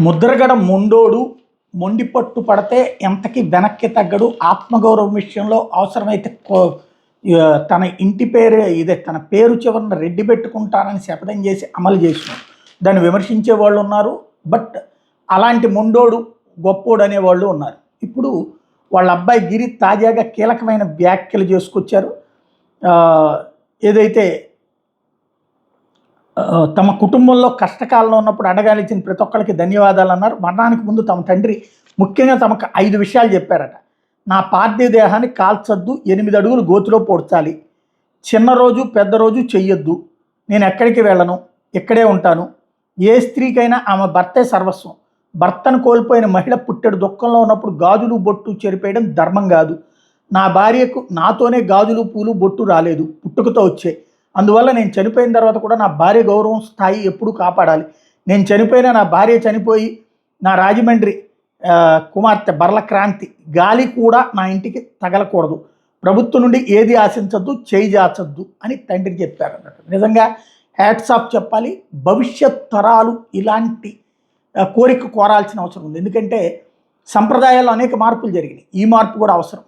ముద్రగడ మొండోడు మొండి పట్టు పడితే ఎంతకి వెనక్కి తగ్గడు. ఆత్మగౌరవం విషయంలో అవసరమైతే తన ఇంటి పేరు ఇదే తన పేరు చివరిన రెడ్డి పెట్టుకుంటానని శపథం చేసి అమలు చేసినాడు. దాన్ని విమర్శించే వాళ్ళు ఉన్నారు. బట్ అలాంటి మొండోడు గొప్పోడు అనేవాళ్ళు ఉన్నారు. ఇప్పుడు వాళ్ళ అబ్బాయి గిరి తాజాగా కీలకమైన వ్యాఖ్యలు చేసుకొచ్చారు. ఏదైతే తమ కుటుంబంలో కష్టకాలంలో ఉన్నప్పుడు అండగాలిచ్చిన ప్రతి ఒక్కరికి ధన్యవాదాలు అన్నారు. మరణానికి ముందు తమ తండ్రి ముఖ్యంగా తమకు 5 విషయాలు చెప్పారట. నా పార్థివ దేహాన్ని కాల్చొద్దు, 8 అడుగులు గోతిలో పొడ్చాలి, చిన్న రోజు పెద్ద రోజు చెయ్యొద్దు, నేను ఎక్కడికి వెళ్ళను, ఇక్కడే ఉంటాను, ఏ స్త్రీకైనా ఆమె భర్తే సర్వస్వం, భర్తను కోల్పోయిన మహిళ పుట్టెడు దుఃఖంలో ఉన్నప్పుడు గాజులు బొట్టు చెరిపేయడం ధర్మం కాదు, నా భార్యకు నాతోనే గాజులు పూలు బొట్టు రాలేదు, పుట్టుకతో వచ్చే, అందువల్ల నేను చనిపోయిన తర్వాత కూడా నా భార్య గౌరవం స్థాయి ఎప్పుడూ కాపాడాలి, నేను చనిపోయినా నా భార్య చనిపోయి నా రాజమండ్రి కుమార్తె బర్ల క్రాంతి గాలి కూడా నా ఇంటికి తగలకూడదు, ప్రభుత్వం నుండి ఏది ఆశించద్దు, చేయి జాచద్దు అని తండ్రి చెప్పారు అన్నట్టు. నిజంగా హ్యాట్స్ ఆఫ్ చెప్పాలి. భవిష్యత్ తరాలు ఇలాంటి కోరిక కోరాల్సిన అవసరం ఉంది. ఎందుకంటే సంప్రదాయాల్లో అనేక మార్పులు జరిగినాయి. ఈ మార్పు కూడా అవసరం.